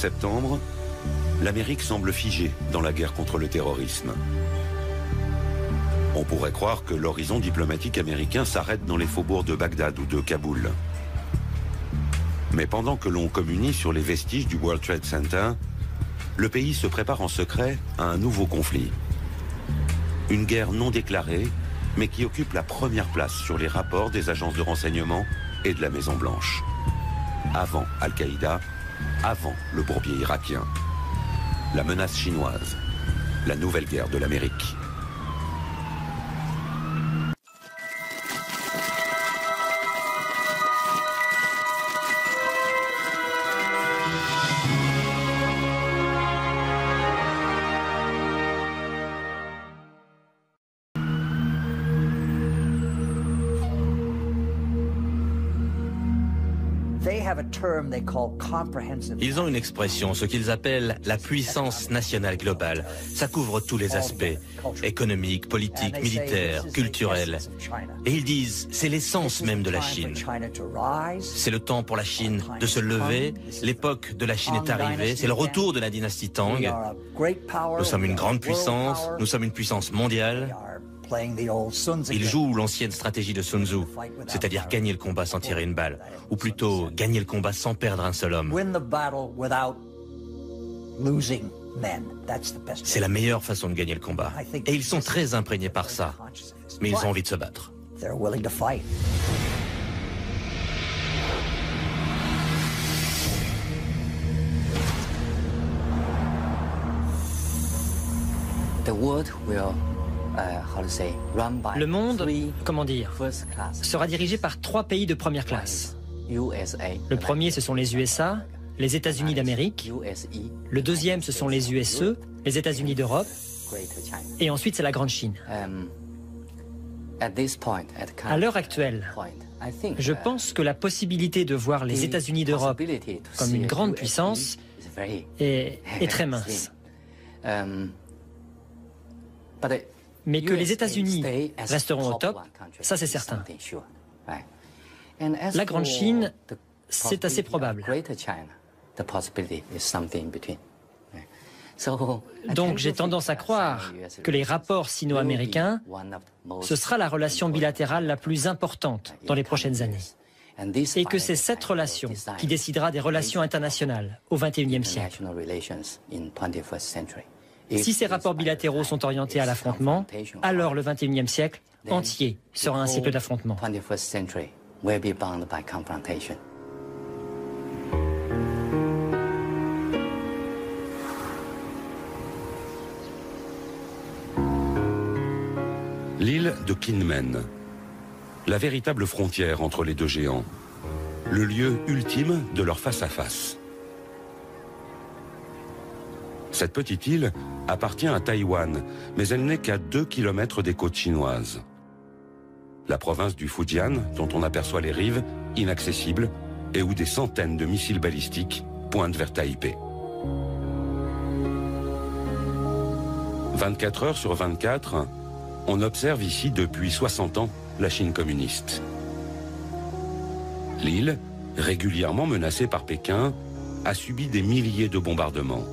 septembre, l'Amérique semble figée dans la guerre contre le terrorisme. On pourrait croire que l'horizon diplomatique américain s'arrête dans les faubourgs de Bagdad ou de Kaboul. Mais pendant que l'on communie sur les vestiges du World Trade Center, le pays se prépare en secret à un nouveau conflit. Une guerre non déclarée, mais qui occupe la première place sur les rapports des agences de renseignement et de la Maison-Blanche. Avant Al-Qaïda, avant le bourbier irakien. La menace chinoise, la nouvelle guerre de l'Amérique. Ils ont une expression, ce qu'ils appellent la puissance nationale globale. Ça couvre tous les aspects, économiques, politiques, militaires, culturels. Et ils disent, c'est l'essence même de la Chine. C'est le temps pour la Chine de se lever, l'époque de la Chine est arrivée, c'est le retour de la dynastie Tang. Nous sommes une grande puissance, nous sommes une puissance mondiale. Il joue l'ancienne stratégie de Sun Tzu, c'est-à-dire gagner le combat sans tirer une balle, ou plutôt gagner le combat sans perdre un seul homme. C'est la meilleure façon de gagner le combat. Et ils sont très imprégnés par ça, mais ils ont envie de se battre. Le monde, comment dire, sera dirigé par 3 pays de première classe. Le premier, ce sont les USA, les États-Unis d'Amérique. Le deuxième, ce sont les USE, les États-Unis d'Europe. Et ensuite, c'est la Grande Chine. À l'heure actuelle, je pense que la possibilité de voir les États-Unis d'Europe comme une grande puissance est très mince. Mais que les États-Unis resteront au top, ça c'est certain. La Grande Chine, c'est assez probable. Donc j'ai tendance à croire que les rapports sino-américains, ce sera la relation bilatérale la plus importante dans les prochaines années. Et que c'est cette relation qui décidera des relations internationales au XXIe siècle. Si ces rapports bilatéraux sont orientés à l'affrontement, alors le XXIe siècle entier sera un siècle d'affrontement. L'île de Kinmen, la véritable frontière entre les deux géants, le lieu ultime de leur face-à-face. Cette petite île appartient à Taïwan, mais elle n'est qu'à 2 kilomètres des côtes chinoises. La province du Fujian, dont on aperçoit les rives, inaccessibles, et où des centaines de missiles balistiques pointent vers Taipei. 24 heures sur 24, on observe ici depuis 60 ans la Chine communiste. L'île, régulièrement menacée par Pékin, a subi des milliers de bombardements.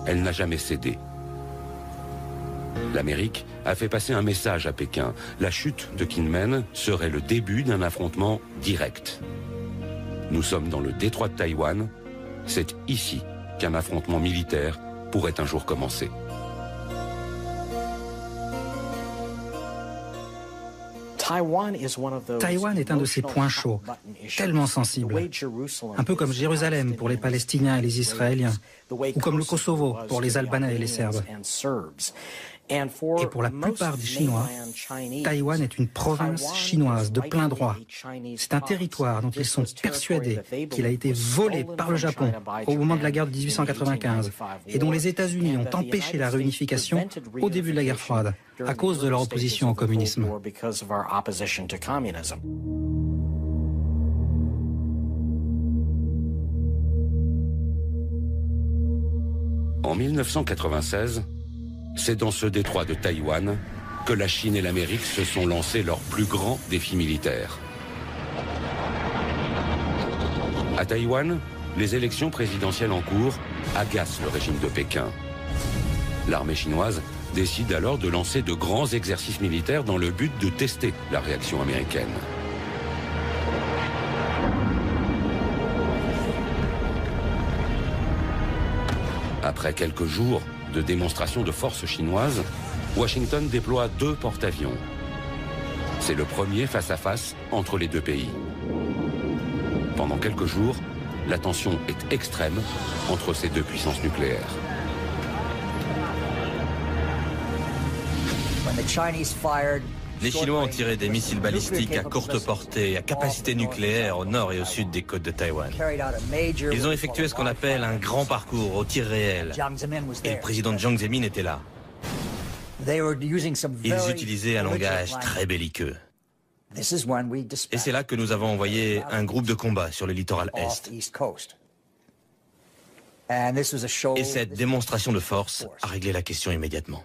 Elle n'a jamais cédé. L'Amérique a fait passer un message à Pékin. La chute de Kinmen serait le début d'un affrontement direct. Nous sommes dans le détroit de Taïwan. C'est ici qu'un affrontement militaire pourrait un jour commencer. Taïwan est un de ces points chauds, tellement sensibles, un peu comme Jérusalem pour les Palestiniens et les Israéliens, ou comme le Kosovo pour les Albanais et les Serbes. Et pour la plupart des Chinois, Taïwan est une province chinoise de plein droit. C'est un territoire dont ils sont persuadés qu'il a été volé par le Japon au moment de la guerre de 1895 et dont les États-Unis ont empêché la réunification au début de la guerre froide à cause de leur opposition au communisme. En 1996, c'est dans ce détroit de Taïwan que la Chine et l'Amérique se sont lancés leur plus grand défi militaire. À Taïwan, les élections présidentielles en cours agacent le régime de Pékin. L'armée chinoise décide alors de lancer de grands exercices militaires dans le but de tester la réaction américaine. Après quelques jours de démonstration de force chinoise, Washington déploie 2 porte-avions. C'est le premier face-à-face entre les deux pays. Pendant quelques jours, la tension est extrême entre ces deux puissances nucléaires. Les Chinois ont tiré des missiles balistiques à courte portée et à capacité nucléaire au nord et au sud des côtes de Taïwan. Ils ont effectué ce qu'on appelle un grand parcours au tir réel. Et le président Jiang Zemin était là. Ils utilisaient un langage très belliqueux. Et c'est là que nous avons envoyé un groupe de combat sur le littoral est. Et cette démonstration de force a réglé la question immédiatement.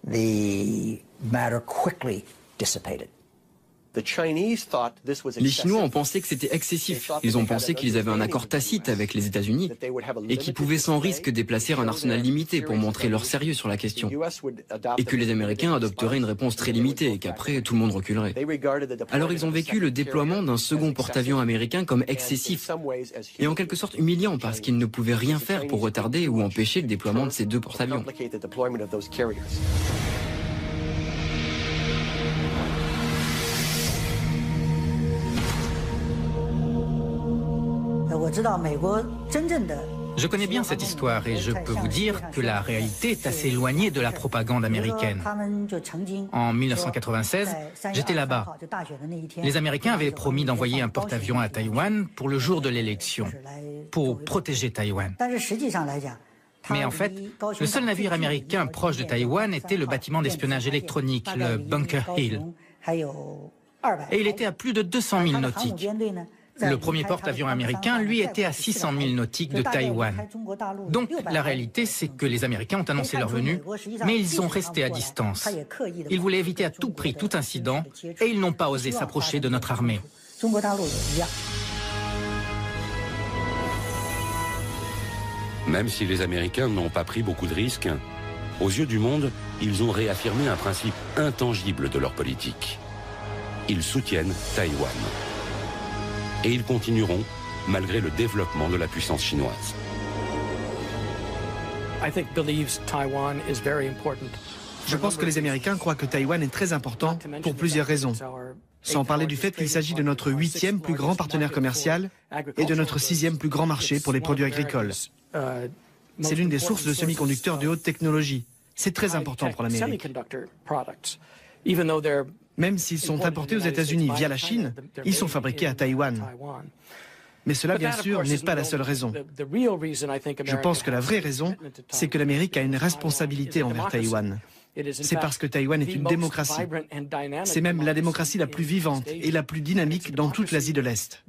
The matter quickly dissipated. Les Chinois ont pensé que c'était excessif. Ils ont pensé qu'ils avaient un accord tacite avec les États-Unis et qu'ils pouvaient sans risque déplacer un arsenal limité pour montrer leur sérieux sur la question. Et que les Américains adopteraient une réponse très limitée et qu'après tout le monde reculerait. Alors ils ont vécu le déploiement d'un second porte-avions américain comme excessif et en quelque sorte humiliant parce qu'ils ne pouvaient rien faire pour retarder ou empêcher le déploiement de ces 2 porte-avions. Je connais bien cette histoire et je peux vous dire que la réalité est assez éloignée de la propagande américaine. En 1996, j'étais là-bas. Les Américains avaient promis d'envoyer un porte-avions à Taïwan pour le jour de l'élection, pour protéger Taïwan. Mais en fait, le seul navire américain proche de Taïwan était le bâtiment d'espionnage électronique, le Bunker Hill. Et il était à plus de 200 000 nautiques. Le premier porte-avions américain, lui, était à 600 000 nautiques de Taïwan. Donc, la réalité, c'est que les Américains ont annoncé leur venue, mais ils sont restés à distance. Ils voulaient éviter à tout prix tout incident et ils n'ont pas osé s'approcher de notre armée. Même si les Américains n'ont pas pris beaucoup de risques, aux yeux du monde, ils ont réaffirmé un principe intangible de leur politique. Ils soutiennent Taïwan. Et ils continueront malgré le développement de la puissance chinoise. Je pense que les Américains croient que Taïwan est très important pour plusieurs raisons. Sans parler du fait qu'il s'agit de notre 8e plus grand partenaire commercial et de notre 6e plus grand marché pour les produits agricoles. C'est l'une des sources de semi-conducteurs de haute technologie. C'est très important pour l'Amérique. Même s'ils sont importés aux États-Unis via la Chine, ils sont fabriqués à Taïwan. Mais cela, bien sûr, n'est pas la seule raison. Je pense que la vraie raison, c'est que l'Amérique a une responsabilité envers Taïwan. C'est parce que Taïwan est une démocratie. C'est même la démocratie la plus vivante et la plus dynamique dans toute l'Asie de l'Est.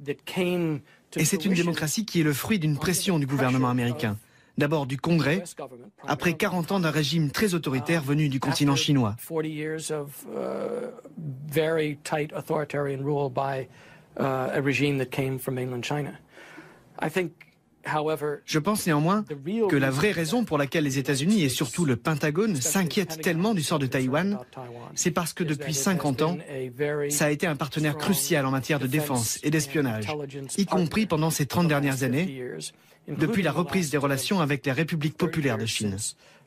Et c'est une démocratie qui est le fruit d'une pression du gouvernement américain. D'abord du Congrès, après 40 ans d'un régime très autoritaire venu du continent chinois. Je pense néanmoins que la vraie raison pour laquelle les États-Unis et surtout le Pentagone s'inquiètent tellement du sort de Taïwan, c'est parce que depuis 50 ans, ça a été un partenaire crucial en matière de défense et d'espionnage, y compris pendant ces 30 dernières années, depuis la reprise des relations avec les républiques populaires de Chine.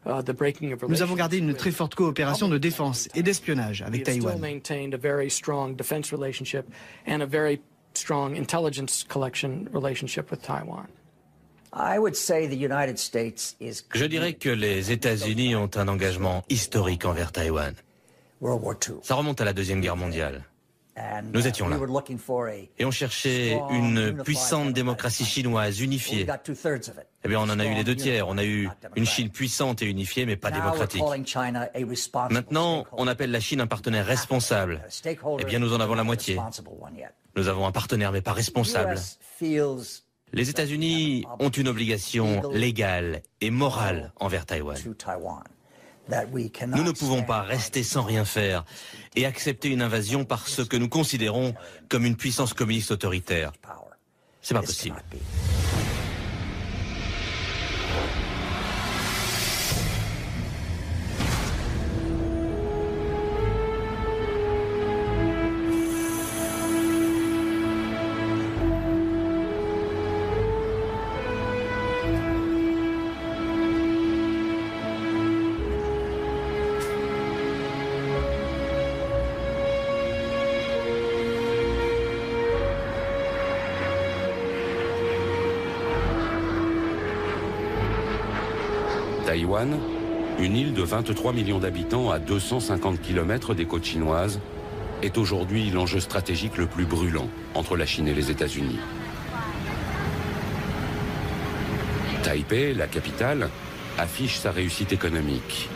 Nous avons gardé une très forte coopération de défense et d'espionnage avec Taïwan. Je dirais que les États-Unis ont un engagement historique envers Taïwan. Ça remonte à la Deuxième Guerre mondiale. Nous étions là. Et on cherchait une puissante démocratie chinoise unifiée. Eh bien, on en a eu les 2/3. On a eu une Chine puissante et unifiée, mais pas démocratique. Maintenant, on appelle la Chine un partenaire responsable. Eh bien, nous en avons la moitié. Nous avons un partenaire, mais pas responsable. Les États-Unis ont une obligation légale et morale envers Taïwan. Nous ne pouvons pas rester sans rien faire et accepter une invasion par ce que nous considérons comme une puissance communiste autoritaire. C'est pas possible. Taïwan, une île de 23 millions d'habitants à 250 km des côtes chinoises, est aujourd'hui l'enjeu stratégique le plus brûlant entre la Chine et les États-Unis. Taipei, la capitale, affiche sa réussite économique.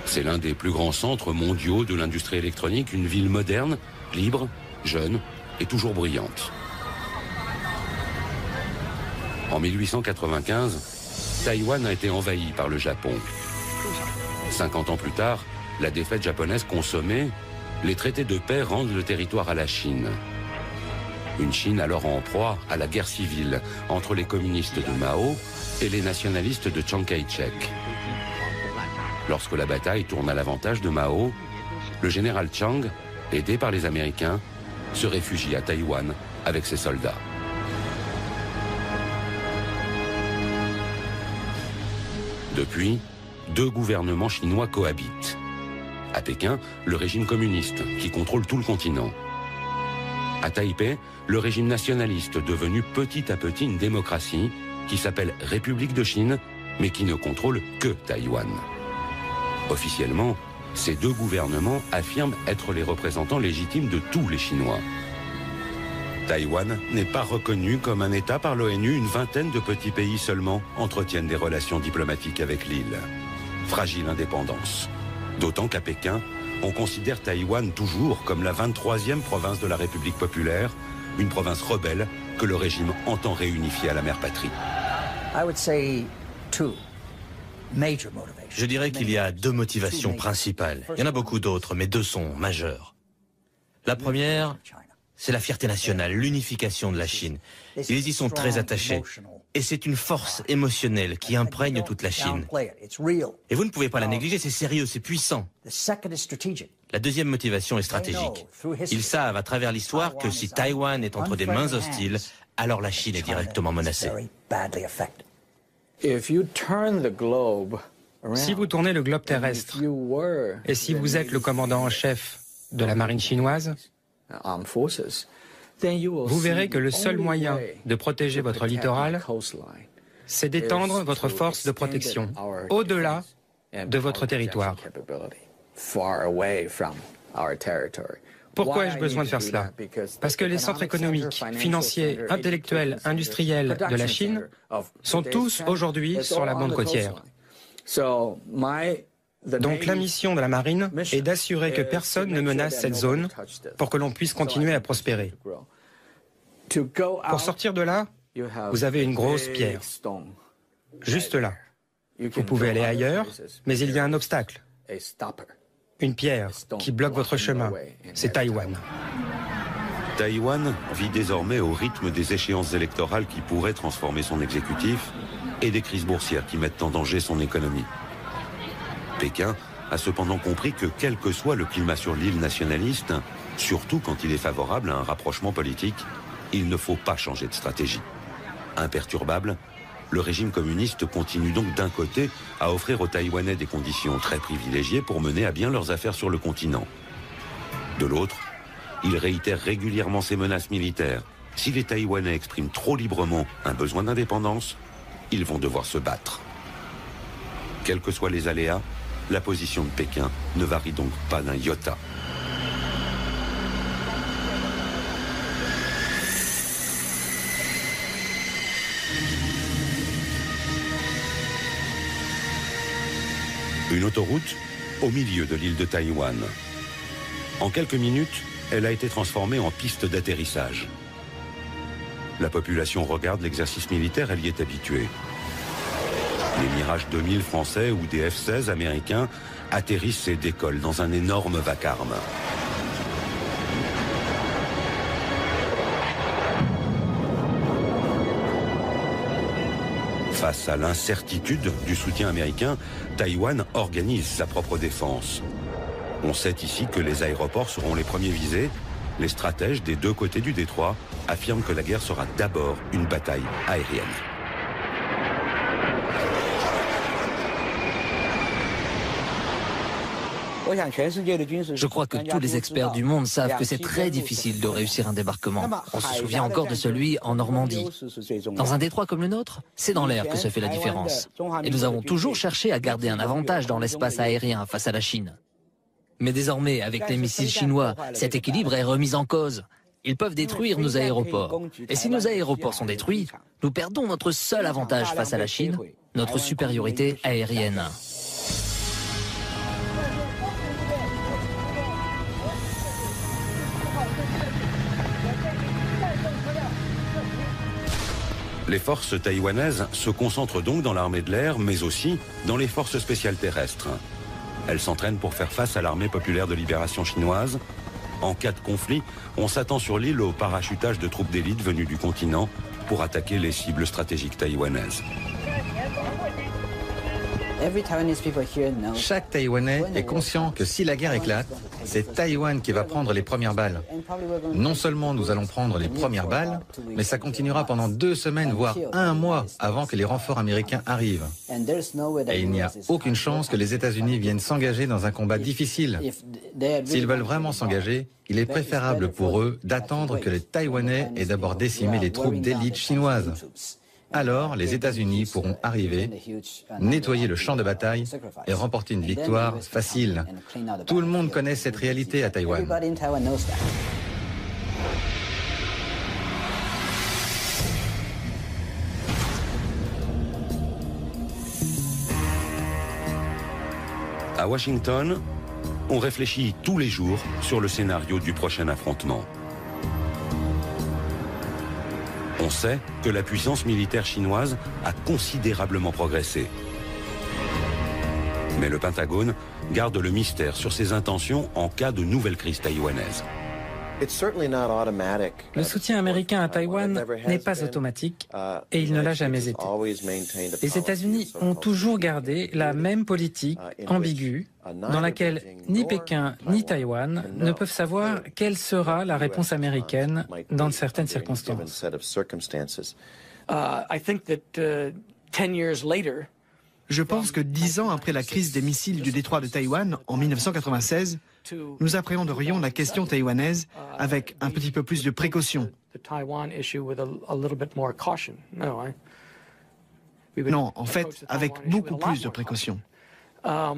C'est l'un des plus grands centres mondiaux de l'industrie électronique, une ville moderne, libre, jeune et toujours bruyante. En 1895, Taïwan a été envahi par le Japon. 50 ans plus tard, la défaite japonaise consommée, les traités de paix rendent le territoire à la Chine. Une Chine alors en proie à la guerre civile entre les communistes de Mao et les nationalistes de Chiang Kai-shek. Lorsque la bataille tourne à l'avantage de Mao, le général Chiang, aidé par les Américains, se réfugie à Taïwan avec ses soldats. Depuis, deux gouvernements chinois cohabitent. À Pékin, le régime communiste, qui contrôle tout le continent. À Taipei, le régime nationaliste, devenu petit à petit une démocratie, qui s'appelle République de Chine, mais qui ne contrôle que Taïwan. Officiellement, ces deux gouvernements affirment être les représentants légitimes de tous les Chinois. Taïwan n'est pas reconnu comme un État par l'ONU. Une vingtaine de petits pays seulement entretiennent des relations diplomatiques avec l'île. Fragile indépendance. D'autant qu'à Pékin, on considère Taïwan toujours comme la 23e province de la République populaire, une province rebelle que le régime entend réunifier à la mère patrie. Je dirais qu'il y a deux motivations principales. Il y en a beaucoup d'autres, mais deux sont majeures. La première, c'est la fierté nationale, l'unification de la Chine. Ils y sont très attachés. Et c'est une force émotionnelle qui imprègne toute la Chine. Et vous ne pouvez pas la négliger, c'est sérieux, c'est puissant. La deuxième motivation est stratégique. Ils savent à travers l'histoire que si Taïwan est entre des mains hostiles, alors la Chine est directement menacée. Si vous tournez le globe terrestre, et si vous êtes le commandant en chef de la marine chinoise, vous verrez que le seul moyen de protéger votre littoral, c'est d'étendre votre force de protection au-delà de votre territoire. Pourquoi ai-je besoin de faire cela? Parce que les centres économiques, financiers, intellectuels, industriels de la Chine sont tous aujourd'hui sur la bande côtière. Donc la mission de la marine est d'assurer que personne ne menace cette zone pour que l'on puisse continuer à prospérer. Pour sortir de là, vous avez une grosse pierre, juste là. Vous pouvez aller ailleurs, mais il y a un obstacle, une pierre qui bloque votre chemin, c'est Taïwan. Taïwan vit désormais au rythme des échéances électorales qui pourraient transformer son exécutif et des crises boursières qui mettent en danger son économie. Pékin a cependant compris que quel que soit le climat sur l'île nationaliste, surtout quand il est favorable à un rapprochement politique, il ne faut pas changer de stratégie. Imperturbable, le régime communiste continue donc d'un côté à offrir aux Taïwanais des conditions très privilégiées pour mener à bien leurs affaires sur le continent. De l'autre, il réitère régulièrement ses menaces militaires. Si les Taïwanais expriment trop librement un besoin d'indépendance, ils vont devoir se battre. Quels que soient les aléas, la position de Pékin ne varie donc pas d'un iota. Une autoroute au milieu de l'île de Taïwan. En quelques minutes, elle a été transformée en piste d'atterrissage. La population regarde l'exercice militaire, elle y est habituée. Les Mirage 2000 français ou des F-16 américains atterrissent et décollent dans un énorme vacarme. Face à l'incertitude du soutien américain, Taïwan organise sa propre défense. On sait ici que les aéroports seront les premiers visés. Les stratèges des deux côtés du détroit affirment que la guerre sera d'abord une bataille aérienne. Je crois que tous les experts du monde savent que c'est très difficile de réussir un débarquement. On se souvient encore de celui en Normandie. Dans un détroit comme le nôtre, c'est dans l'air que se fait la différence. Et nous avons toujours cherché à garder un avantage dans l'espace aérien face à la Chine. Mais désormais, avec les missiles chinois, cet équilibre est remis en cause. Ils peuvent détruire nos aéroports. Et si nos aéroports sont détruits, nous perdons notre seul avantage face à la Chine, notre supériorité aérienne. Les forces taïwanaises se concentrent donc dans l'armée de l'air, mais aussi dans les forces spéciales terrestres. Elles s'entraînent pour faire face à l'armée populaire de libération chinoise. En cas de conflit, on s'attend sur l'île au parachutage de troupes d'élite venues du continent pour attaquer les cibles stratégiques taïwanaises. Chaque Taïwanais est conscient que si la guerre éclate, c'est Taïwan qui va prendre les premières balles. Non seulement nous allons prendre les premières balles, mais ça continuera pendant 2 semaines, voire 1 mois avant que les renforts américains arrivent. Et il n'y a aucune chance que les États-Unis viennent s'engager dans un combat difficile. S'ils veulent vraiment s'engager, il est préférable pour eux d'attendre que les Taïwanais aient d'abord décimé les troupes d'élite chinoises. Alors, les États-Unis pourront arriver, nettoyer le champ de bataille et remporter une victoire facile. Tout le monde connaît cette réalité à Taïwan. À Washington, on réfléchit tous les jours sur le scénario du prochain affrontement. On sait que la puissance militaire chinoise a considérablement progressé. Mais le Pentagone garde le mystère sur ses intentions en cas de nouvelle crise taïwanaise. Le soutien américain à Taïwan n'est pas automatique et il ne l'a jamais été. Les États-Unis ont toujours gardé la même politique ambiguë dans laquelle ni Pékin ni Taïwan ne peuvent savoir quelle sera la réponse américaine dans certaines circonstances. Je pense que 10 ans après la crise des missiles du détroit de Taïwan en 1996, nous appréhenderions la question taïwanaise avec un petit peu plus de précaution. Non, en fait, avec beaucoup plus de précaution. Ce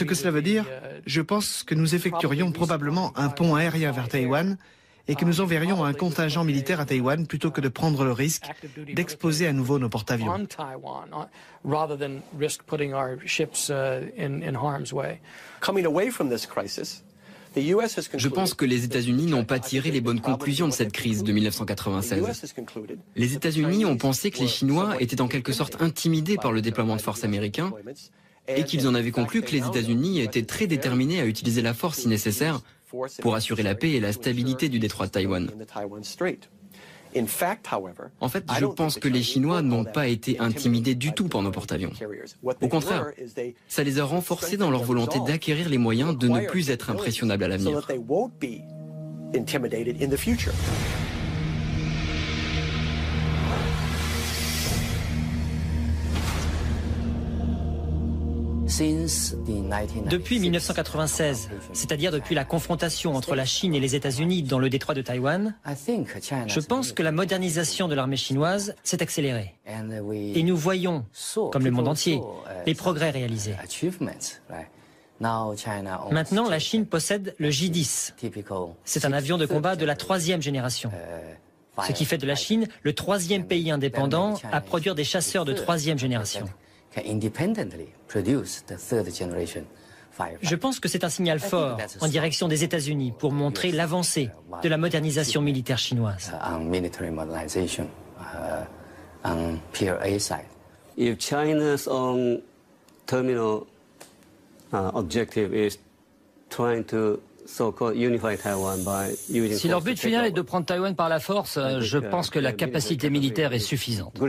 que cela veut dire, je pense que nous effectuerions probablement un pont aérien vers Taïwan et que nous enverrions un contingent militaire à Taïwan plutôt que de prendre le risque d'exposer à nouveau nos porte-avions. Je pense que les États-Unis n'ont pas tiré les bonnes conclusions de cette crise de 1996. Les États-Unis ont pensé que les Chinois étaient en quelque sorte intimidés par le déploiement de forces américains et qu'ils en avaient conclu que les États-Unis étaient très déterminés à utiliser la force si nécessaire pour assurer la paix et la stabilité du détroit de Taïwan. En fait, je pense que les Chinois n'ont pas été intimidés du tout par nos porte-avions. Au contraire, ça les a renforcés dans leur volonté d'acquérir les moyens de ne plus être impressionnables à l'avenir. Depuis 1996, c'est-à-dire depuis la confrontation entre la Chine et les États-Unis dans le détroit de Taïwan, je pense que la modernisation de l'armée chinoise s'est accélérée. Et nous voyons, comme le monde entier, les progrès réalisés. Maintenant, la Chine possède le J-10. C'est un avion de combat de la 3e génération. Ce qui fait de la Chine le 3e pays indépendant à produire des chasseurs de 3e génération. Je pense que c'est un signal fort en direction des États-Unis pour montrer l'avancée de la modernisation militaire chinoise. If China's own terminal objective is trying to Si leur but final est de prendre Taïwan par la force, je pense que la capacité militaire est suffisante.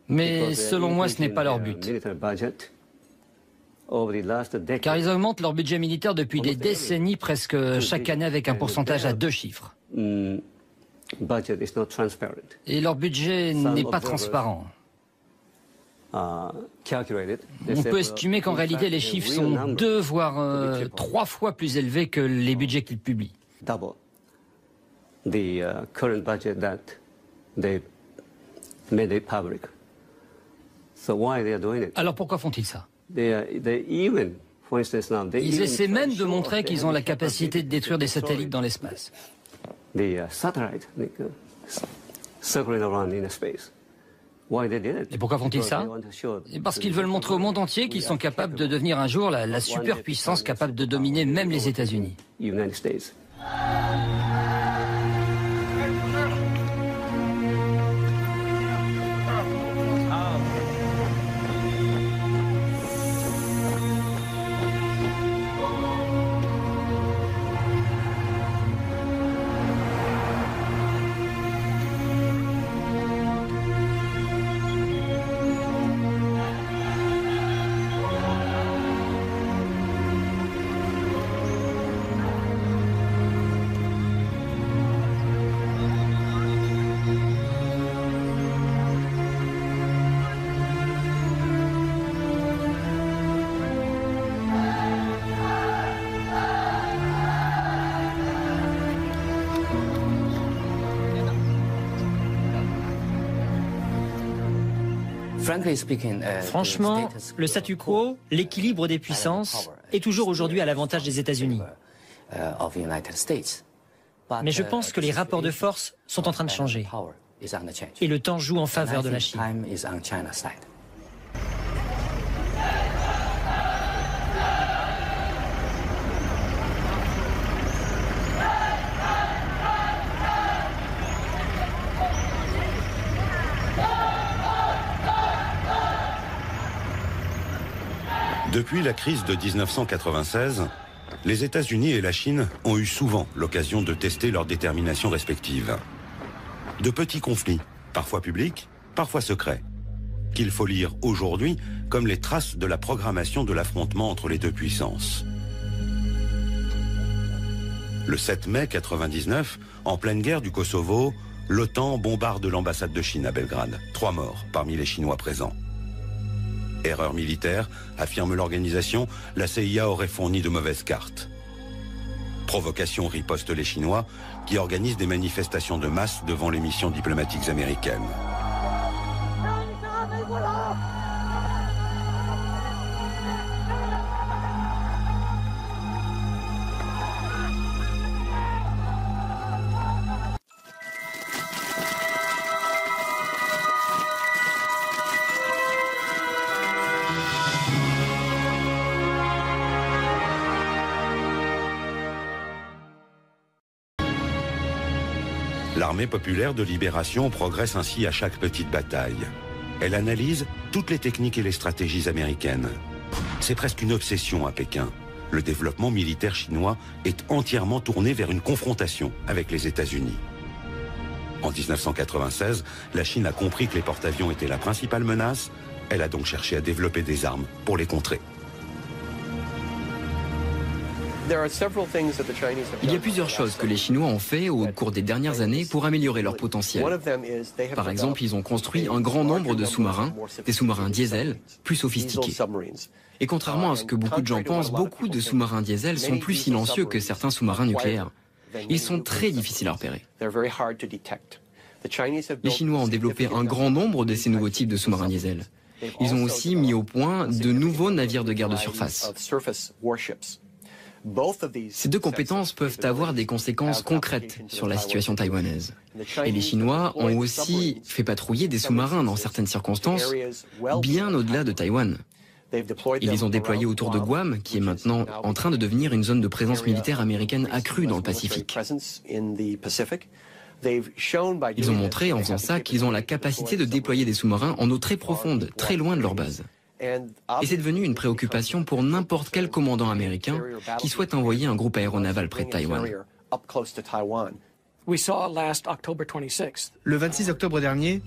Mais selon moi, ce n'est pas leur but. Car ils augmentent leur budget militaire depuis des décennies, presque chaque année avec un pourcentage à 2 chiffres. Et leur budget n'est pas transparent. On peut estimer qu'en réalité les chiffres sont 2 voire 3 fois plus élevés que les budgets qu'ils publient. Alors pourquoi font-ils ça? Ils essaient même de montrer qu'ils ont la capacité de détruire des satellites dans l'espace. Et pourquoi font-ils ça? Parce qu'ils veulent montrer au monde entier qu'ils sont capables de devenir un jour la superpuissance capable de dominer même les États-Unis. Franchement, le statu quo, l'équilibre des puissances, est toujours aujourd'hui à l'avantage des États-Unis. Mais je pense que les rapports de force sont en train de changer. Et le temps joue en faveur de la Chine. Depuis la crise de 1996, les États-Unis et la Chine ont eu souvent l'occasion de tester leur détermination respective. De petits conflits, parfois publics, parfois secrets, qu'il faut lire aujourd'hui comme les traces de la programmation de l'affrontement entre les deux puissances. Le 7 mai 1999, en pleine guerre du Kosovo, l'OTAN bombarde l'ambassade de Chine à Belgrade. 3 morts parmi les Chinois présents. Erreur militaire, affirme l'organisation, la CIA aurait fourni de mauvaises cartes. Provocation riposte les Chinois, qui organisent des manifestations de masse devant les missions diplomatiques américaines. L'armée populaire de libération progresse ainsi à chaque petite bataille. Elle analyse toutes les techniques et les stratégies américaines. C'est presque une obsession à Pékin. Le développement militaire chinois est entièrement tourné vers une confrontation avec les États-Unis. En 1996, la Chine a compris que les porte-avions étaient la principale menace. Elle a donc cherché à développer des armes pour les contrer. Il y a plusieurs choses que les Chinois ont fait au cours des dernières années pour améliorer leur potentiel. Par exemple, ils ont construit un grand nombre de sous-marins, des sous-marins diesel, plus sophistiqués. Et contrairement à ce que beaucoup de gens pensent, beaucoup de sous-marins diesel sont plus silencieux que certains sous-marins nucléaires. Ils sont très difficiles à repérer. Les Chinois ont développé un grand nombre de ces nouveaux types de sous-marins diesel. Ils ont aussi mis au point de nouveaux navires de guerre de surface. Ces deux compétences peuvent avoir des conséquences concrètes sur la situation taïwanaise. Et les Chinois ont aussi fait patrouiller des sous-marins dans certaines circonstances, bien au-delà de Taïwan. Ils les ont déployés autour de Guam, qui est maintenant en train de devenir une zone de présence militaire américaine accrue dans le Pacifique. Ils ont montré en faisant ça qu'ils ont la capacité de déployer des sous-marins en eau très profonde, très loin de leur base. Et c'est devenu une préoccupation pour n'importe quel commandant américain qui souhaite envoyer un groupe aéronaval près de Taïwan. Le 26 octobre dernier,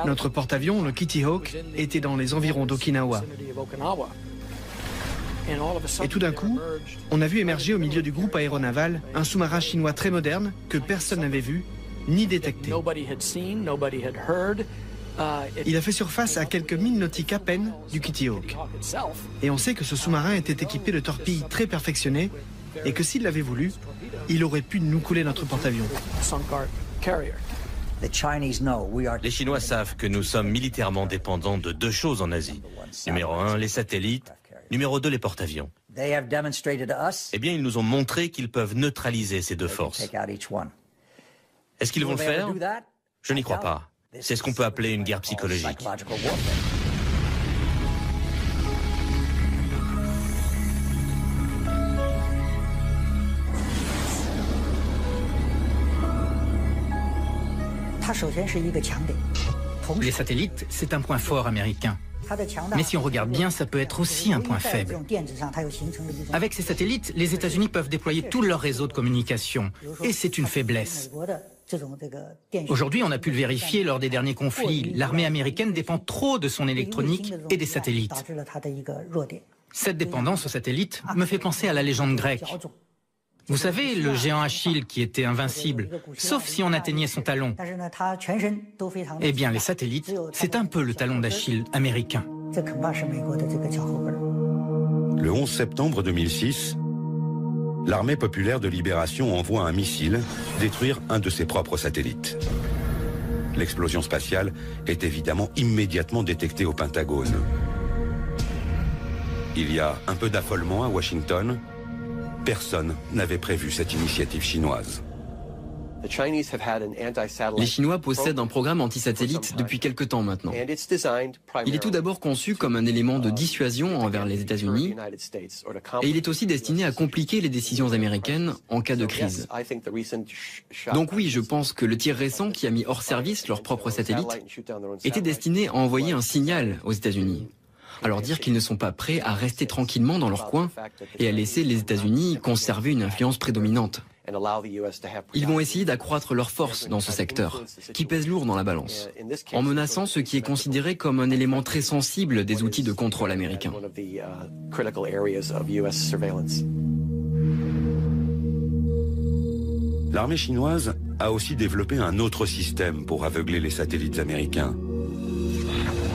notre porte-avions, le Kitty Hawk, était dans les environs d'Okinawa. Et tout d'un coup, on a vu émerger au milieu du groupe aéronaval un sous-marin chinois très moderne que personne n'avait vu ni détecté. Il a fait surface à quelques milles nautiques à peine du Kitty Hawk. Et on sait que ce sous-marin était équipé de torpilles très perfectionnées et que s'il l'avait voulu, il aurait pu nous couler notre porte-avions. Les Chinois savent que nous sommes militairement dépendants de deux choses en Asie. Numéro 1, les satellites. Numéro 2, les porte-avions. Eh bien, ils nous ont montré qu'ils peuvent neutraliser ces deux forces. Est-ce qu'ils vont le faire? Je n'y crois pas. C'est ce qu'on peut appeler une guerre psychologique. Les satellites, c'est un point fort américain. Mais si on regarde bien, ça peut être aussi un point faible. Avec ces satellites, les États-Unis peuvent déployer tout leur réseau de communication. Et c'est une faiblesse. Aujourd'hui, on a pu le vérifier lors des derniers conflits. L'armée américaine dépend trop de son électronique et des satellites. Cette dépendance aux satellites me fait penser à la légende grecque. Vous savez, le géant Achille qui était invincible, sauf si on atteignait son talon. Eh bien, les satellites, c'est un peu le talon d'Achille américain. Le 11 septembre 2006, l'armée populaire de libération envoie un missile détruire un de ses propres satellites. L'explosion spatiale est évidemment immédiatement détectée au Pentagone. Il y a un peu d'affolement à Washington. Personne n'avait prévu cette initiative chinoise. Les Chinois possèdent un programme anti-satellite depuis quelque temps maintenant. Il est tout d'abord conçu comme un élément de dissuasion envers les États-Unis et il est aussi destiné à compliquer les décisions américaines en cas de crise. Donc oui, je pense que le tir récent qui a mis hors service leur propre satellite était destiné à envoyer un signal aux États-Unis. À leur dire qu'ils ne sont pas prêts à rester tranquillement dans leur coin et à laisser les États-Unis conserver une influence prédominante. Ils vont essayer d'accroître leur force dans ce secteur, qui pèse lourd dans la balance, en menaçant ce qui est considéré comme un élément très sensible des outils de contrôle américains. L'armée chinoise a aussi développé un autre système pour aveugler les satellites américains.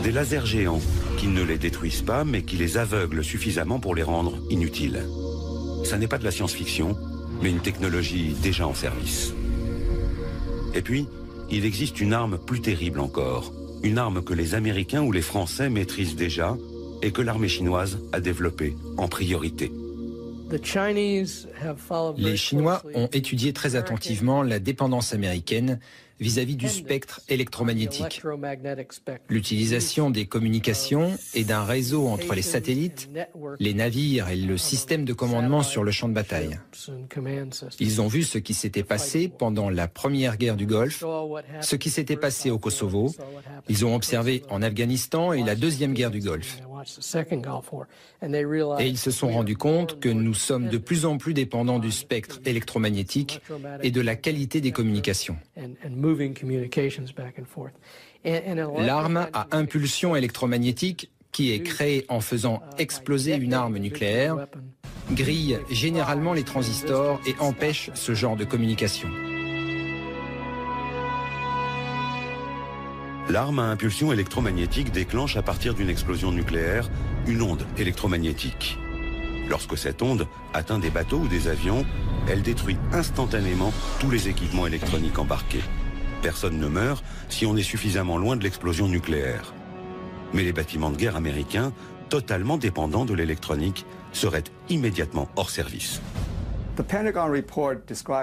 Des lasers géants qui ne les détruisent pas, mais qui les aveuglent suffisamment pour les rendre inutiles. Ça n'est pas de la science-fiction, mais une technologie déjà en service. Et puis, il existe une arme plus terrible encore, une arme que les Américains ou les Français maîtrisent déjà et que l'armée chinoise a développée en priorité. Les Chinois ont étudié très attentivement la dépendance américaine vis-à-vis du spectre électromagnétique. L'utilisation des communications et d'un réseau entre les satellites, les navires et le système de commandement sur le champ de bataille. Ils ont vu ce qui s'était passé pendant la première guerre du Golfe, ce qui s'était passé au Kosovo. Ils ont observé en Afghanistan et la deuxième guerre du Golfe. Et ils se sont rendus compte que nous sommes de plus en plus dépendants du spectre électromagnétique et de la qualité des communications. L'arme à impulsion électromagnétique, qui est créée en faisant exploser une arme nucléaire, grille généralement les transistors et empêche ce genre de communication. L'arme à impulsion électromagnétique déclenche à partir d'une explosion nucléaire une onde électromagnétique. Lorsque cette onde atteint des bateaux ou des avions, elle détruit instantanément tous les équipements électroniques embarqués. Personne ne meurt si on est suffisamment loin de l'explosion nucléaire. Mais les bâtiments de guerre américains, totalement dépendants de l'électronique, seraient immédiatement hors service.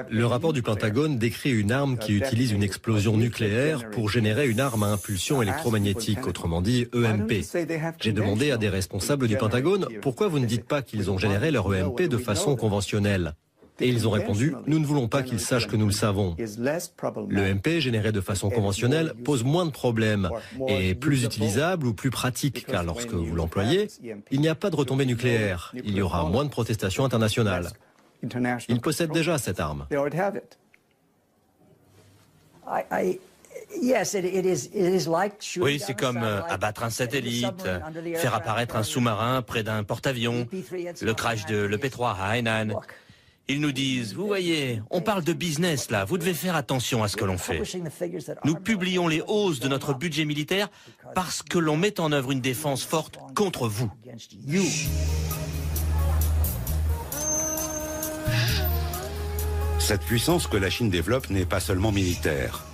Le rapport du Pentagone décrit une arme qui utilise une explosion nucléaire pour générer une arme à impulsion électromagnétique, autrement dit EMP. J'ai demandé à des responsables du Pentagone pourquoi vous ne dites pas qu'ils ont généré leur EMP de façon conventionnelle. Et ils ont répondu, nous ne voulons pas qu'ils sachent que nous le savons. L'EMP, généré de façon conventionnelle, pose moins de problèmes et est plus utilisable ou plus pratique, car lorsque vous l'employez, il n'y a pas de retombées nucléaires. Il y aura moins de protestations internationales. Ils possèdent déjà cette arme. Oui, c'est comme abattre un satellite, faire apparaître un sous-marin près d'un porte-avions, le crash de l'EP3 à Hainan. Ils nous disent, vous voyez, on parle de business là, vous devez faire attention à ce que l'on fait. Nous publions les hausses de notre budget militaire parce que l'on met en œuvre une défense forte contre vous. Cette puissance que la Chine développe n'est pas seulement militaire.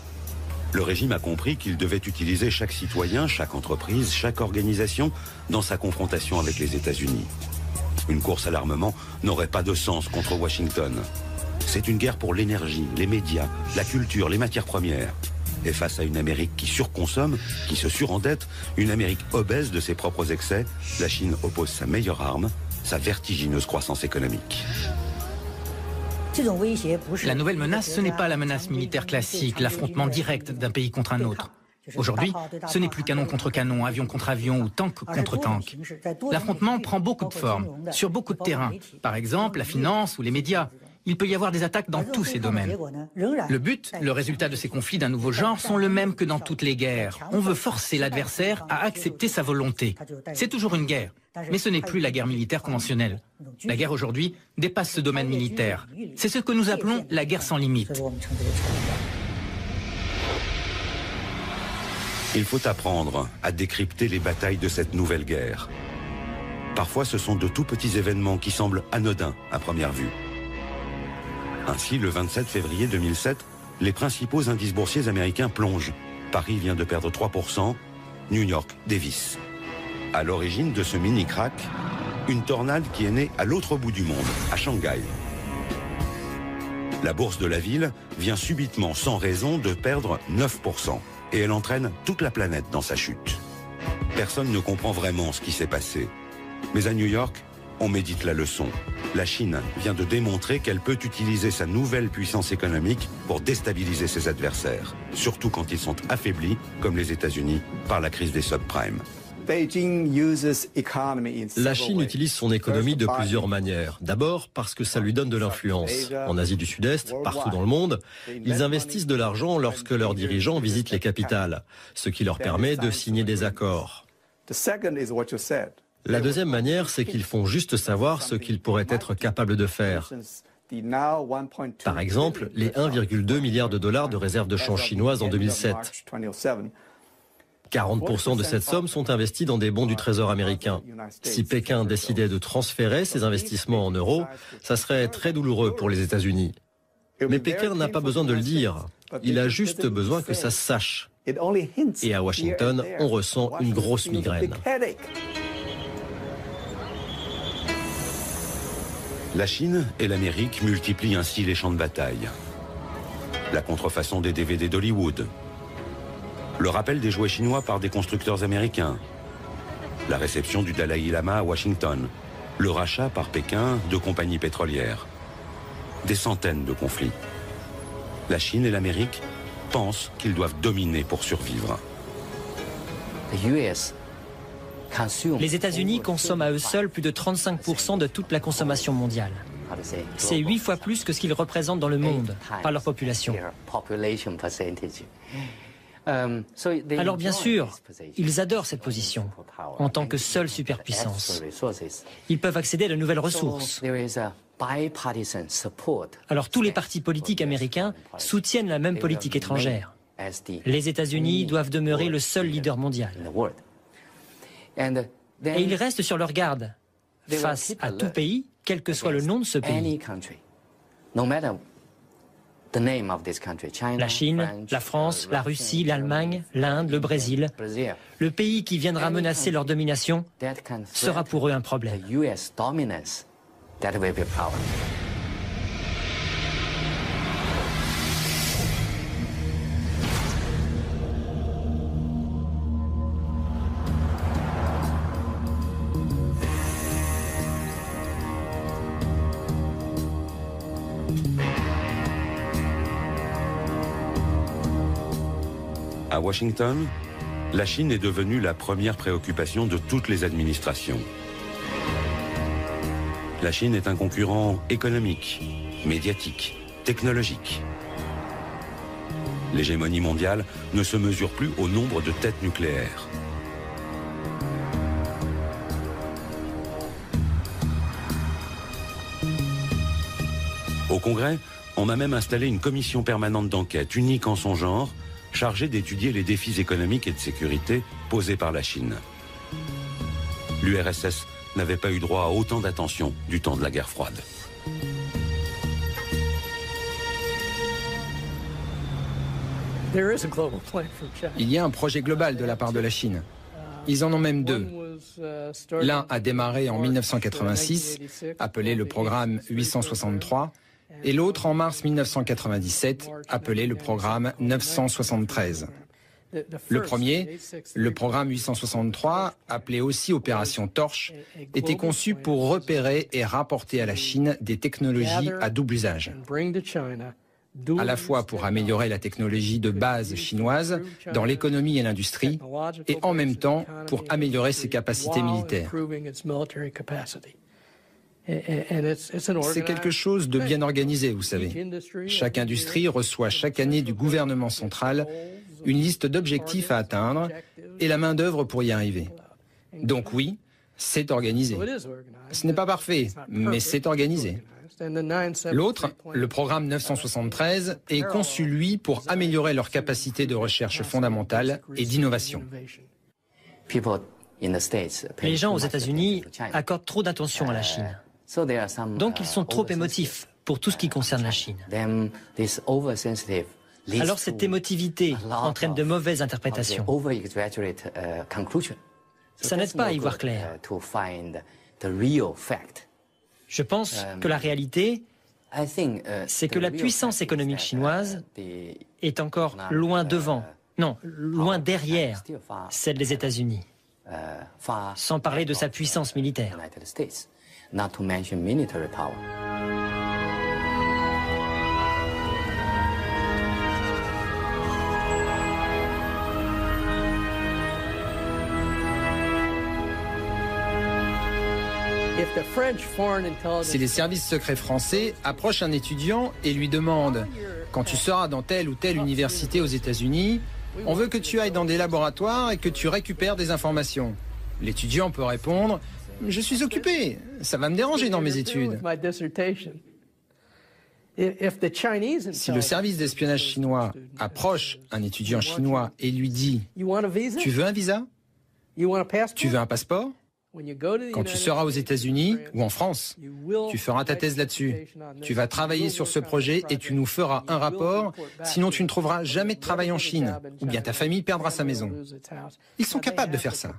Le régime a compris qu'il devait utiliser chaque citoyen, chaque entreprise, chaque organisation dans sa confrontation avec les États-Unis. Une course à l'armement n'aurait pas de sens contre Washington. C'est une guerre pour l'énergie, les médias, la culture, les matières premières. Et face à une Amérique qui surconsomme, qui se surendette, une Amérique obèse de ses propres excès, la Chine oppose sa meilleure arme, sa vertigineuse croissance économique. La nouvelle menace, ce n'est pas la menace militaire classique, l'affrontement direct d'un pays contre un autre. Aujourd'hui, ce n'est plus canon contre canon, avion contre avion ou tank contre tank. L'affrontement prend beaucoup de formes, sur beaucoup de terrains. Par exemple, la finance ou les médias. Il peut y avoir des attaques dans tous ces domaines. Le but, le résultat de ces conflits d'un nouveau genre sont le même que dans toutes les guerres. On veut forcer l'adversaire à accepter sa volonté. C'est toujours une guerre, mais ce n'est plus la guerre militaire conventionnelle. La guerre aujourd'hui dépasse ce domaine militaire. C'est ce que nous appelons la guerre sans limite. Il faut apprendre à décrypter les batailles de cette nouvelle guerre. Parfois, ce sont de tout petits événements qui semblent anodins à première vue. Ainsi, le 27 février 2007, les principaux indices boursiers américains plongent. Paris vient de perdre 3%, New York dévisse. À l'origine de ce mini-crack, une tornade qui est née à l'autre bout du monde, à Shanghai. La bourse de la ville vient subitement, sans raison, de perdre 9%. Et elle entraîne toute la planète dans sa chute. Personne ne comprend vraiment ce qui s'est passé. Mais à New York, on médite la leçon. La Chine vient de démontrer qu'elle peut utiliser sa nouvelle puissance économique pour déstabiliser ses adversaires, surtout quand ils sont affaiblis, comme les États-Unis, par la crise des subprimes. La Chine utilise son économie de plusieurs manières. D'abord parce que ça lui donne de l'influence. En Asie du Sud-Est, partout dans le monde, ils investissent de l'argent lorsque leurs dirigeants visitent les capitales, ce qui leur permet de signer des accords. La deuxième manière, c'est qu'ils font juste savoir ce qu'ils pourraient être capables de faire. Par exemple, les 1,2 milliard de dollars de réserves de change chinoises en 2007. 40% de cette somme sont investis dans des bons du Trésor américain. Si Pékin décidait de transférer ces investissements en euros, ça serait très douloureux pour les États-Unis. Mais Pékin n'a pas besoin de le dire. Il a juste besoin que ça se sache. Et à Washington, on ressent une grosse migraine. La Chine et l'Amérique multiplient ainsi les champs de bataille. La contrefaçon des DVD d'Hollywood, le rappel des jouets chinois par des constructeurs américains, la réception du Dalai Lama à Washington, le rachat par Pékin de compagnies pétrolières. Des centaines de conflits. La Chine et l'Amérique pensent qu'ils doivent dominer pour survivre. Les États-Unis consomment à eux seuls plus de 35% de toute la consommation mondiale. C'est 8 fois plus que ce qu'ils représentent dans le monde par leur population. Alors bien sûr, ils adorent cette position en tant que seule superpuissance. Ils peuvent accéder à de nouvelles ressources. Alors tous les partis politiques américains soutiennent la même politique étrangère. Les États-Unis doivent demeurer le seul leader mondial. Et ils restent sur leur garde face à tout pays, quel que soit le nom de ce pays. La Chine, la France, la Russie, l'Allemagne, l'Inde, le Brésil. Le pays qui viendra menacer leur domination sera pour eux un problème. À Washington, la Chine est devenue la première préoccupation de toutes les administrations. La Chine est un concurrent économique, médiatique, technologique. L'hégémonie mondiale ne se mesure plus au nombre de têtes nucléaires. Au Congrès, on a même installé une commission permanente d'enquête, unique en son genre, chargée d'étudier les défis économiques et de sécurité posés par la Chine. L'URSS n'avait pas eu droit à autant d'attention du temps de la guerre froide. Il y a un projet global de la part de la Chine. Ils en ont même deux. L'un a démarré en 1986, appelé le programme 863, et l'autre en mars 1997, appelé le programme 973. Le premier, le programme 863, appelé aussi Opération Torche, était conçu pour repérer et rapporter à la Chine des technologies à double usage. À la fois pour améliorer la technologie de base chinoise dans l'économie et l'industrie, et en même temps pour améliorer ses capacités militaires. C'est quelque chose de bien organisé, vous savez. Chaque industrie reçoit chaque année du gouvernement central une liste d'objectifs à atteindre et la main-d'œuvre pour y arriver. Donc oui, c'est organisé. Ce n'est pas parfait, mais c'est organisé. L'autre, le programme 973, est conçu, lui, pour améliorer leurs capacités de recherche fondamentale et d'innovation. Les gens aux États-Unis accordent trop d'attention à la Chine. Donc ils sont trop émotifs pour tout ce qui concerne la Chine. Alors cette émotivité entraîne de mauvaises interprétations. Ça n'aide pas à y voir clair. Je pense que la réalité, c'est que la puissance économique chinoise est encore loin devant, non, loin derrière celle des États-Unis, sans parler de sa puissance militaire. Si les services secrets français approchent un étudiant et lui demandent « Quand tu seras dans telle ou telle université aux États-Unis, on veut que tu ailles dans des laboratoires et que tu récupères des informations. » L'étudiant peut répondre « Je suis occupé, ça va me déranger dans mes études. » Si le service d'espionnage chinois approche un étudiant chinois et lui dit « Tu veux un visa ? Tu veux un passeport ? Quand tu seras aux États-Unis ou en France, tu feras ta thèse là-dessus. Tu vas travailler sur ce projet et tu nous feras un rapport, sinon tu ne trouveras jamais de travail en Chine, ou bien ta famille perdra sa maison. Ils sont capables de faire ça.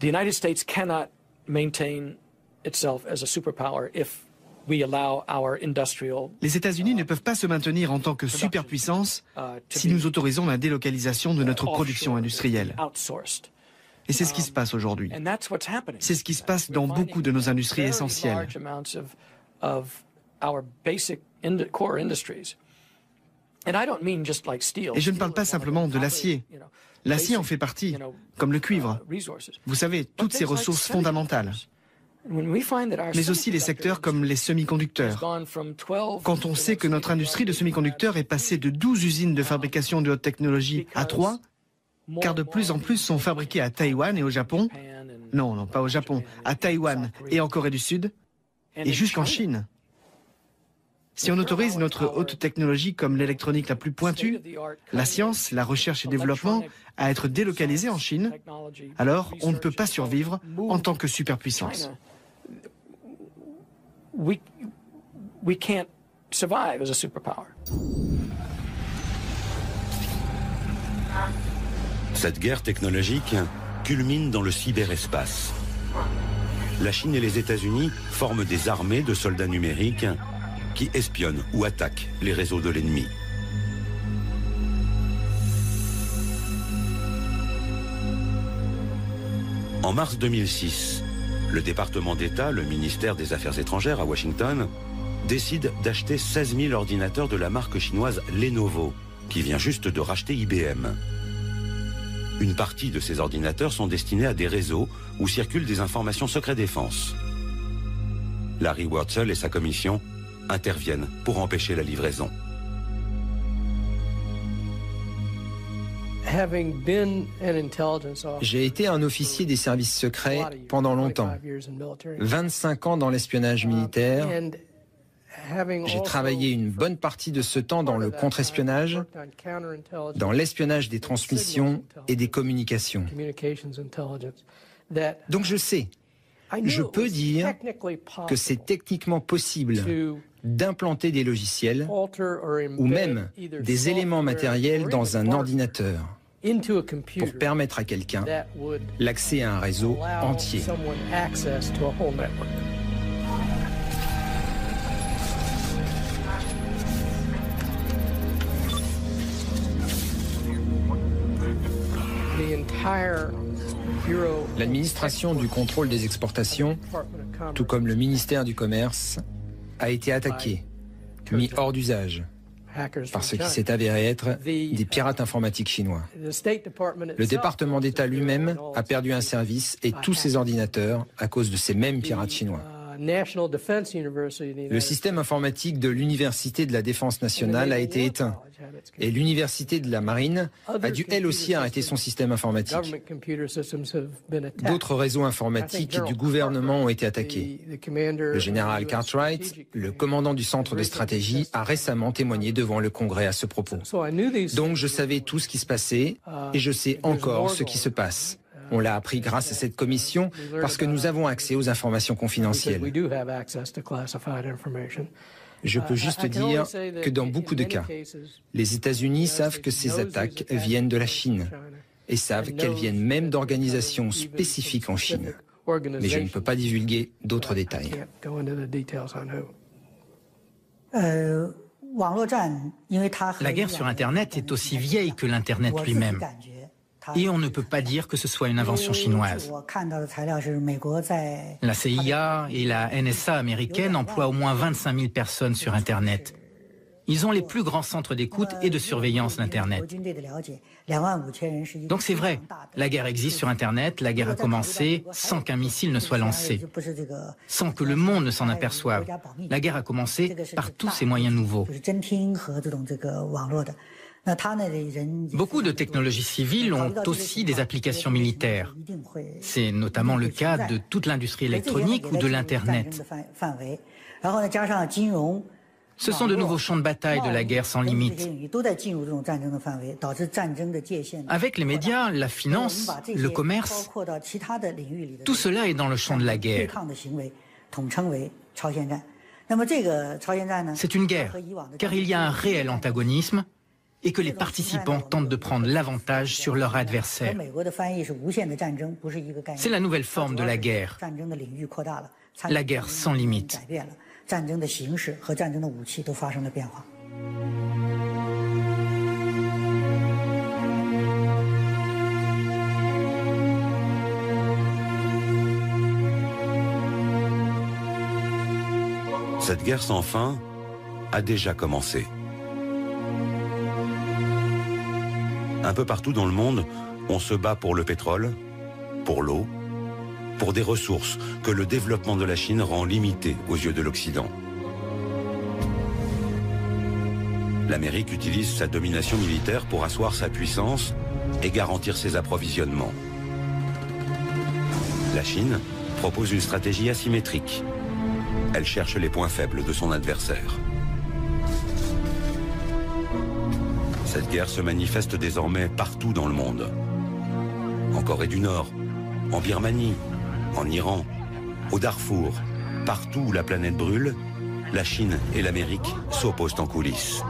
Les États-Unis ne peuvent pas se maintenir en tant que superpuissance si nous autorisons la délocalisation de notre production industrielle. Et c'est ce qui se passe aujourd'hui. C'est ce qui se passe dans beaucoup de nos industries essentielles. Et je ne parle pas simplement de l'acier. L'acier en fait partie, comme le cuivre. Vous savez, toutes ces ressources fondamentales. Mais aussi les secteurs comme les semi-conducteurs. Quand on sait que notre industrie de semi-conducteurs est passée de 12 usines de fabrication de haute technologie à 3, car de plus en plus sont fabriqués à Taïwan et au Japon, non, pas au Japon, à Taïwan et en Corée du Sud, et jusqu'en Chine. Si on autorise notre haute technologie comme l'électronique la plus pointue, la science, la recherche et développement à être délocalisée en Chine, alors on ne peut pas survivre en tant que superpuissance. We can't survive as a superpower. Cette guerre technologique culmine dans le cyberespace. La Chine et les États-Unis forment des armées de soldats numériques qui espionnent ou attaquent les réseaux de l'ennemi. En mars 2006, le département d'État, le ministère des Affaires étrangères à Washington, décide d'acheter 16 000 ordinateurs de la marque chinoise Lenovo qui vient juste de racheter IBM. Une partie de ces ordinateurs sont destinés à des réseaux où circulent des informations secret défense. Larry Wurtzel et sa commission interviennent pour empêcher la livraison. J'ai été un officier des services secrets pendant longtemps, 25 ans dans l'espionnage militaire. J'ai travaillé une bonne partie de ce temps dans le contre-espionnage, dans l'espionnage des transmissions et des communications. Donc je sais, je peux dire que c'est techniquement possible d'implanter des logiciels ou même des éléments matériels dans un ordinateur pour permettre à quelqu'un l'accès à un réseau entier. L'administration du contrôle des exportations, tout comme le ministère du Commerce, a été attaquée, mis hors d'usage, par ce qui s'est avéré être des pirates informatiques chinois. Le département d'État lui-même a perdu un service et tous ses ordinateurs à cause de ces mêmes pirates chinois. Le système informatique de l'Université de la Défense nationale a été éteint et l'Université de la Marine a dû elle aussi arrêter son système informatique. D'autres réseaux informatiques du gouvernement ont été attaqués. Le général Cartwright, le commandant du centre de stratégie, a récemment témoigné devant le Congrès à ce propos. Donc je savais tout ce qui se passait et je sais encore ce qui se passe. On l'a appris grâce à cette commission parce que nous avons accès aux informations confidentielles. Je peux juste dire que dans beaucoup de cas, les États-Unis savent que ces attaques viennent de la Chine et savent qu'elles viennent même d'organisations spécifiques en Chine. Mais je ne peux pas divulguer d'autres détails. La guerre sur Internet est aussi vieille que l'Internet lui-même. Et on ne peut pas dire que ce soit une invention chinoise. La CIA et la NSA américaine emploient au moins 25 000 personnes sur Internet. Ils ont les plus grands centres d'écoute et de surveillance d'Internet. Donc c'est vrai, la guerre existe sur Internet, la guerre a commencé sans qu'un missile ne soit lancé, sans que le monde ne s'en aperçoive. La guerre a commencé par tous ces moyens nouveaux. Beaucoup de technologies civiles ont aussi des applications militaires. C'est notamment le cas de toute l'industrie électronique ou de l'Internet. Ce sont de nouveaux champs de bataille de la guerre sans limite. Avec les médias, la finance, le commerce, tout cela est dans le champ de la guerre. C'est une guerre, car il y a un réel antagonisme et que les participants tentent de prendre l'avantage sur leur adversaire. C'est la nouvelle forme de la guerre sans limite. Cette guerre sans fin a déjà commencé. Un peu partout dans le monde, on se bat pour le pétrole, pour l'eau, pour des ressources que le développement de la Chine rend limitées aux yeux de l'Occident. L'Amérique utilise sa domination militaire pour asseoir sa puissance et garantir ses approvisionnements. La Chine propose une stratégie asymétrique. Elle cherche les points faibles de son adversaire. Cette guerre se manifeste désormais partout dans le monde. En Corée du Nord, en Birmanie, en Iran, au Darfour, partout où la planète brûle, la Chine et l'Amérique s'opposent en coulisses.